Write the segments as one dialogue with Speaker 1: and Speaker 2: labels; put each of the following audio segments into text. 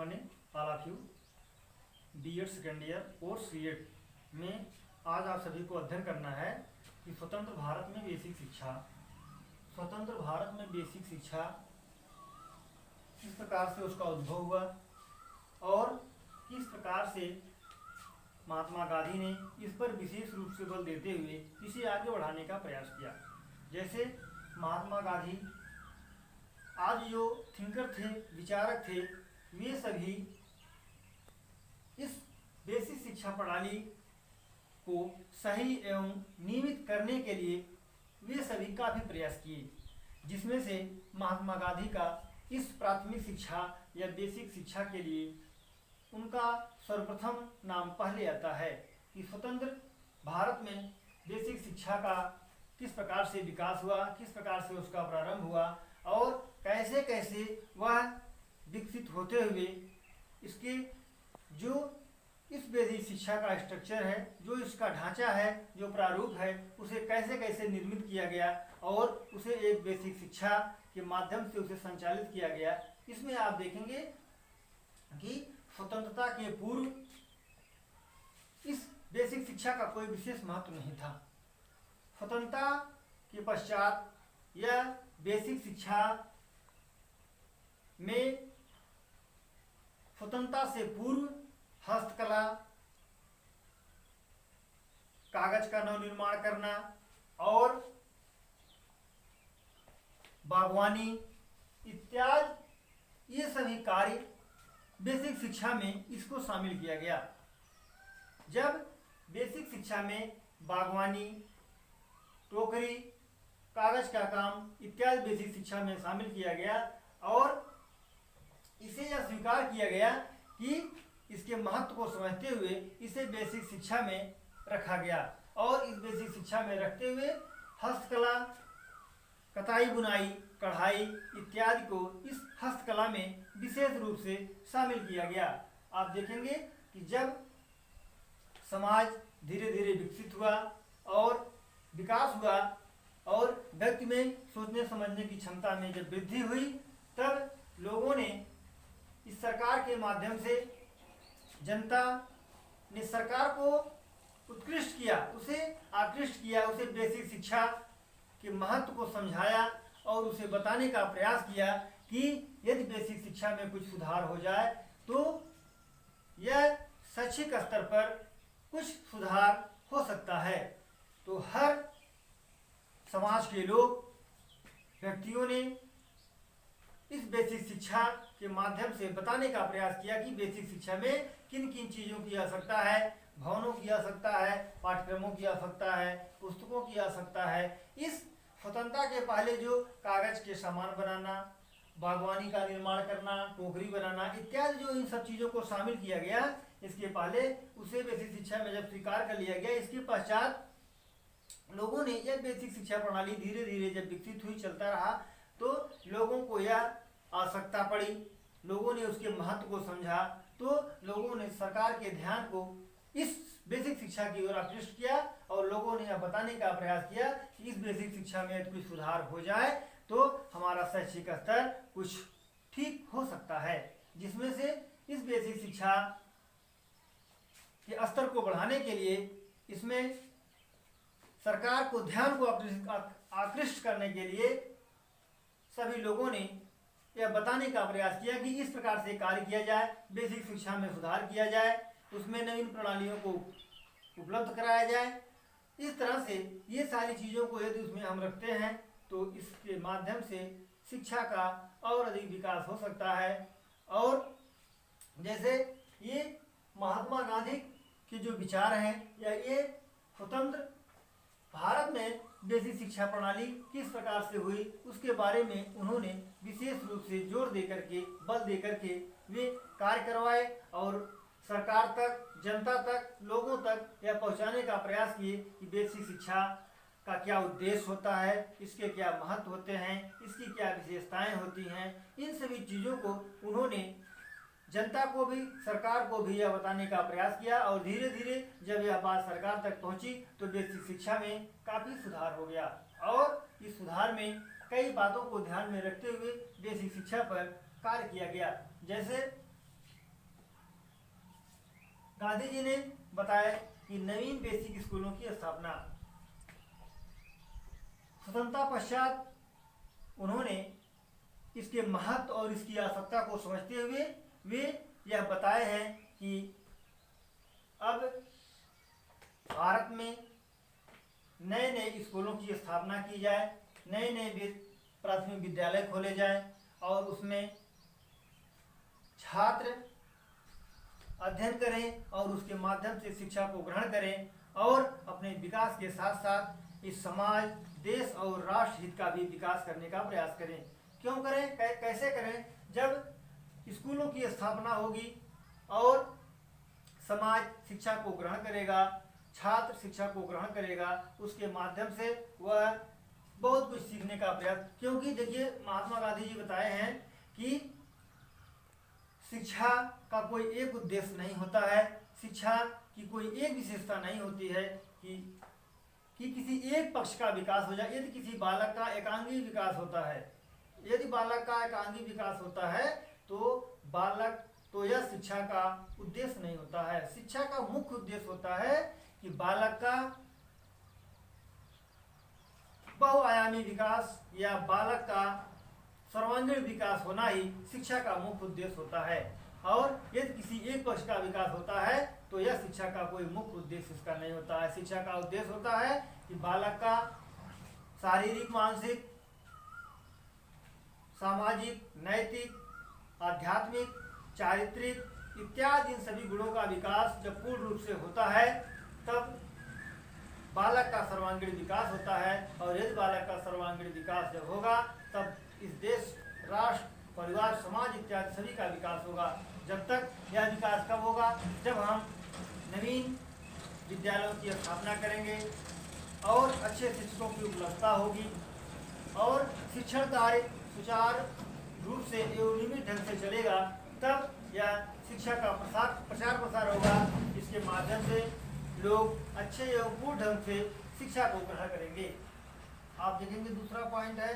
Speaker 1: Morning all of you. BEd second year course BEd में आज आप सभी को अध्ययन करना है कि स्वतंत्र भारत में बेसिक शिक्षा। स्वतंत्र भारत में बेसिक शिक्षा किस प्रकार से उसका उद्भव हुआ और किस प्रकार से महात्मा गांधी ने इस पर विशेष रूप से बल देते हुए इसे आगे बढ़ाने का प्रयास किया। जैसे महात्मा गांधी आज जो थिंकर थे, विचारक थे, वे सभी इस बेसिक शिक्षा प्रणाली को सही एवं नियमित करने के लिए वे सभी काफ़ी प्रयास किए, जिसमें से महात्मा गांधी का इस प्राथमिक शिक्षा या बेसिक शिक्षा के लिए उनका सर्वप्रथम नाम पहले आता है कि स्वतंत्र भारत में बेसिक शिक्षा का किस प्रकार से विकास हुआ, किस प्रकार से उसका प्रारंभ हुआ और कैसे कैसे वह विकसित होते हुए इसके जो इस बेसिक शिक्षा का स्ट्रक्चर है, जो इसका ढांचा है, जो प्रारूप है, उसे कैसे कैसे निर्मित किया गया और उसे एक बेसिक शिक्षा के माध्यम से उसे संचालित किया गया। इसमें आप देखेंगे कि स्वतंत्रता के पूर्व इस बेसिक शिक्षा का कोई विशेष महत्व नहीं था। स्वतंत्रता के पश्चात यह बेसिक शिक्षा में स्वतंत्रता से पूर्व हस्तकला, कागज का नवनिर्माण करना और बागवानी इत्यादि ये सभी कार्य बेसिक शिक्षा में इसको शामिल किया गया। जब बेसिक शिक्षा में बागवानी, टोकरी, कागज का काम इत्यादि बेसिक शिक्षा में शामिल किया गया और इसे यह स्वीकार किया गया कि इसके महत्व को समझते हुए इसे बेसिक शिक्षा में रखा गया और इस बेसिक शिक्षा में रखते हुए हस्तकला, कताई बुनाई, कढ़ाई इत्यादि को इस हस्तकला में विशेष रूप से शामिल किया गया। आप देखेंगे कि जब समाज धीरे धीरे विकसित हुआ और विकास हुआ और व्यक्ति में सोचने समझने की क्षमता में जब वृद्धि हुई, तब लोगों ने इस सरकार के माध्यम से जनता ने सरकार को उत्कृष्ट किया, उसे आकृष्ट किया, उसे बेसिक शिक्षा के महत्व को समझाया और उसे बताने का प्रयास किया कि यदि बेसिक शिक्षा में कुछ सुधार हो जाए तो यह शैक्षिक स्तर पर कुछ सुधार हो सकता है। तो हर समाज के लोग, व्यक्तियों ने इस बेसिक शिक्षा के माध्यम से बताने का प्रयास किया कि बेसिक शिक्षा में किन किन चीज़ों की आवश्यकता है, भवनों की आवश्यकता है, पाठ्यक्रमों की आवश्यकता है, पुस्तकों की आवश्यकता है। इस स्वतंत्रता के पहले जो कागज के सामान बनाना, बागवानी का निर्माण करना, टोकरी बनाना इत्यादि जो इन सब चीज़ों को शामिल किया गया, इसके पहले उसे बेसिक शिक्षा में जब स्वीकार कर लिया गया, इसके पश्चात लोगों ने यह बेसिक शिक्षा प्रणाली धीरे धीरे जब विकसित हुई, चलता रहा, तो लोगों को यह आवश्यकता पड़ी, लोगों ने उसके महत्व को समझा, तो लोगों ने सरकार के ध्यान को इस बेसिक शिक्षा की ओर आकृष्ट किया और लोगों ने यह बताने का प्रयास किया कि इस बेसिक शिक्षा में कुछ सुधार हो जाए तो हमारा शैक्षिक स्तर कुछ ठीक हो सकता है, जिसमें से इस बेसिक शिक्षा के स्तर को बढ़ाने के लिए इसमें सरकार को ध्यान को आकृष्ट करने के लिए सभी लोगों ने यह बताने का प्रयास किया कि इस प्रकार से कार्य किया जाए, बेसिक शिक्षा में सुधार किया जाए, उसमें नवीन प्रणालियों को उपलब्ध कराया जाए। इस तरह से ये सारी चीज़ों को यदि उसमें हम रखते हैं तो इसके माध्यम से शिक्षा का और अधिक विकास हो सकता है। और जैसे ये महात्मा गांधी के जो विचार हैं या ये स्वतंत्र भारत में बेसिक शिक्षा प्रणाली किस प्रकार से हुई, उसके बारे में उन्होंने विशेष रूप से जोर देकर के, बल देकर के वे कार्य करवाए और सरकार तक, जनता तक, लोगों तक यह पहुंचाने का प्रयास किए कि बेसिक शिक्षा का क्या उद्देश्य होता है, इसके क्या महत्व होते हैं, इसकी क्या विशेषताएं होती हैं। इन सभी चीज़ों को उन्होंने जनता को भी, सरकार को भी यह बताने का प्रयास किया और धीरे धीरे जब यह बात सरकार तक पहुंची तो बेसिक शिक्षा में काफ़ी सुधार हो गया और इस सुधार में कई बातों को ध्यान में रखते हुए बेसिक शिक्षा पर कार्य किया गया। जैसे गांधी जी ने बताया कि नवीन बेसिक स्कूलों की स्थापना। स्वतंत्रता पश्चात उन्होंने इसके महत्व और इसकी आवश्यकता को समझते हुए वे यह बताए हैं कि अब भारत में नए नए स्कूलों की स्थापना की जाए, नए नए प्राथमिक विद्यालय खोले जाए और उसमें छात्र अध्ययन करें और उसके माध्यम से शिक्षा को ग्रहण करें और अपने विकास के साथ साथ इस समाज, देश और राष्ट्र हित का भी विकास करने का प्रयास करें। क्यों करें, कैसे करें? जब स्कूलों की स्थापना होगी और समाज शिक्षा को ग्रहण करेगा, छात्र शिक्षा को ग्रहण करेगा, उसके माध्यम से वह बहुत कुछ सीखने का प्रयास। क्योंकि देखिए, महात्मा गांधी जी बताए हैं कि शिक्षा का कोई एक उद्देश्य नहीं होता है, शिक्षा की कोई एक विशेषता नहीं होती है कि किसी एक पक्ष का विकास हो जाए। यदि किसी बालक का एकांगी विकास होता है, यदि बालक का एकांगी विकास होता है तो यह शिक्षा का उद्देश्य नहीं होता है। शिक्षा का मुख्य उद्देश्य होता है कि बालक का बहुआयामी विकास या बालक का सर्वांगीण विकास होना ही शिक्षा का मुख्य उद्देश्य होता है। और यदि किसी एक पक्ष का विकास होता है तो यह शिक्षा का कोई मुख्य उद्देश्य इसका नहीं होता है। शिक्षा का उद्देश्य होता है कि बालक का शारीरिक, मानसिक, सामाजिक, नैतिक, आध्यात्मिक, चारित्रिक इत्यादि इन सभी गुणों का विकास जब पूर्ण रूप से होता है तब बालक का सर्वांगीण विकास होता है। और यदि बालक का सर्वांगीण विकास जब होगा तब इस देश, राष्ट्र, परिवार, समाज इत्यादि सभी का विकास होगा। जब तक यह विकास कब होगा? जब हम नवीन विद्यालयों की स्थापना करेंगे और अच्छे शिक्षकों की उपलब्धता होगी और शिक्षण कार्य सुचारू रूप से एवं नियमित ढंग से चलेगा, तब यह शिक्षा का प्रचार प्रसार होगा। इसके माध्यम से लोग अच्छे एवं पूर्ण ढंग से शिक्षा को ग्रहण करेंगे। आप देखेंगे दूसरा पॉइंट है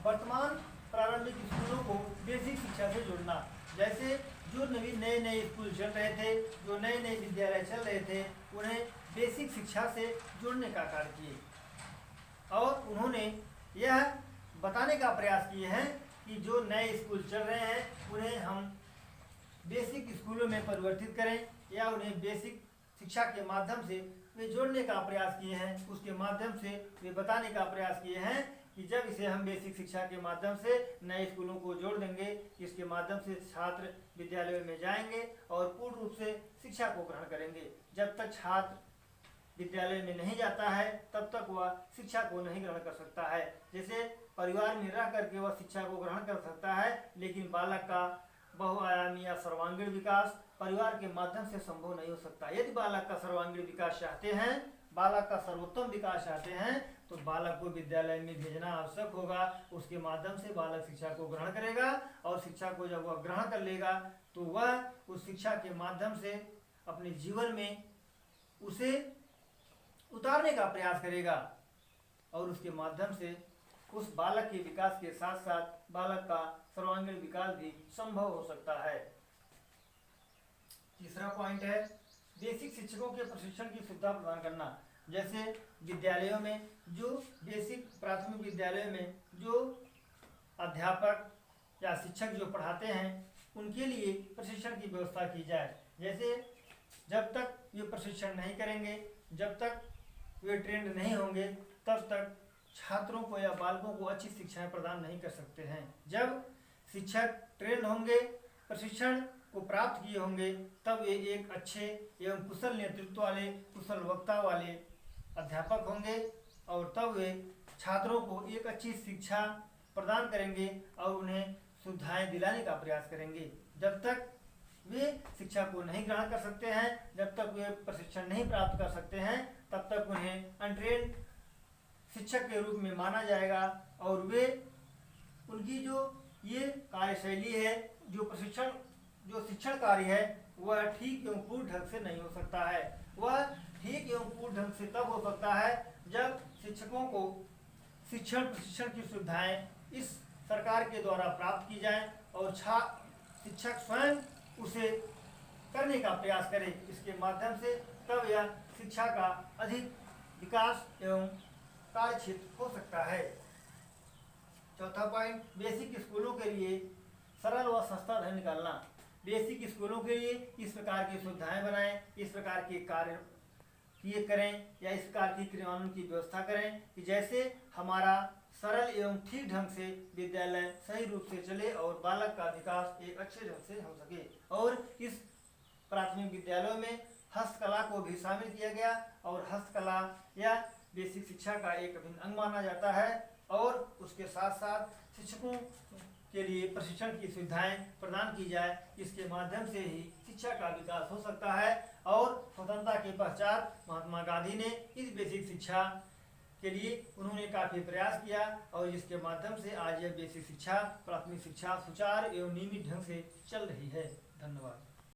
Speaker 1: वर्तमान प्रारंभिक स्कूलों को बेसिक शिक्षा से जोड़ना। जैसे जो नए नए स्कूल चल रहे थे, जो नए नए विद्यालय चल रहे थे, उन्हें बेसिक शिक्षा से जोड़ने का कार्य किए और उन्होंने यह बताने का प्रयास किए हैं कि जो नए स्कूल चल रहे हैं उन्हें हम बेसिक स्कूलों में परिवर्तित करें या उन्हें बेसिक शिक्षा के माध्यम से वे जोड़ने का प्रयास किए हैं। उसके माध्यम से वे बताने का प्रयास किए हैं कि जब इसे हम बेसिक शिक्षा के माध्यम से नए स्कूलों को जोड़ देंगे, इसके माध्यम से छात्र विद्यालयों में जाएंगे और पूर्ण रूप से शिक्षा को ग्रहण करेंगे। जब तक छात्र विद्यालय में नहीं जाता है तब तक वह शिक्षा को नहीं ग्रहण कर सकता है। जैसे परिवार में रह करके वह शिक्षा को ग्रहण कर सकता है, लेकिन बालक का बहुआयामी या सर्वांगीण विकास परिवार के माध्यम से संभव नहीं हो सकता। यदि बालक का सर्वांगीण विकास चाहते हैं, बालक का सर्वोत्तम विकास चाहते हैं, तो बालक को विद्यालय में भेजना आवश्यक होगा। उसके माध्यम से बालक शिक्षा को ग्रहण करेगा और शिक्षा को जब वह ग्रहण कर लेगा तो वह उस शिक्षा के माध्यम से अपने जीवन में उसे उतारने का प्रयास करेगा और उसके माध्यम से उस बालक के विकास के साथ साथ बालक का सर्वांगीण विकास भी संभव हो सकता है। तीसरा पॉइंट है बेसिक शिक्षकों के प्रशिक्षण की सुविधा प्रदान करना। जैसे विद्यालयों में जो बेसिक प्राथमिक विद्यालयों में जो अध्यापक या शिक्षक जो पढ़ाते हैं उनके लिए प्रशिक्षण की व्यवस्था की जाए। जैसे जब तक ये प्रशिक्षण नहीं करेंगे, जब तक वे ट्रेंड नहीं होंगे, तब तक छात्रों को या बालकों को अच्छी शिक्षाएं प्रदान नहीं कर सकते हैं। जब शिक्षक ट्रेंड होंगे, प्रशिक्षण को प्राप्त किए होंगे, तब वे एक अच्छे एवं कुशल नेतृत्व वाले, कुशल वक्ता वाले अध्यापक होंगे और तब वे छात्रों को एक अच्छी शिक्षा प्रदान करेंगे और उन्हें सुविधाएं दिलाने का प्रयास करेंगे। जब तक वे शिक्षा को नहीं ग्रहण कर सकते हैं, जब तक वे प्रशिक्षण नहीं प्राप्त कर सकते हैं, तब तक उन्हें अनट्रेन्ड शिक्षक के रूप में माना जाएगा और वे उनकी जो ये कार्यशैली है, जो शिक्षण कार्य है, वह ठीक एवं पूर्ण ढंग से नहीं हो सकता है। वह ठीक एवं पूर्ण ढंग से तब हो सकता है जब शिक्षकों को शिक्षण प्रशिक्षण की सुविधाएं इस सरकार के द्वारा प्राप्त की जाए और शिक्षक स्वयं उसे करने का प्रयास करें। इसके माध्यम से तब यह शिक्षा का अधिक विकास एवं कार्य क्षेत्र हो सकता है। चौथा पॉइंट, बेसिक स्कूलों के लिए सरल व सस्ता धन निकालना। बेसिक स्कूलों के लिए इस प्रकार की सुविधाएं बनाएं, इस प्रकार के कार्य किए करें या इस प्रकार की क्रियान्वयन की व्यवस्था करें कि जैसे हमारा सरल एवं ठीक ढंग से विद्यालय सही रूप से चले और बालक का विकास एक अच्छे ढंग से हो सके। और इस प्राथमिक विद्यालयों में हस्तकला को भी शामिल किया गया और हस्तकला या बेसिक शिक्षा का एक अभिन्न अंग माना जाता है। और उसके साथ साथ शिक्षकों के लिए प्रशिक्षण की सुविधाएं प्रदान की जाए, इसके माध्यम से ही शिक्षा का विकास हो सकता है। और स्वतंत्रता के पश्चात महात्मा गांधी ने इस बेसिक शिक्षा के लिए उन्होंने काफ़ी प्रयास किया और इसके माध्यम से आज यह बेसिक शिक्षा प्राथमिक शिक्षा सुचारू एवं नियमित ढंग से चल रही है। धन्यवाद।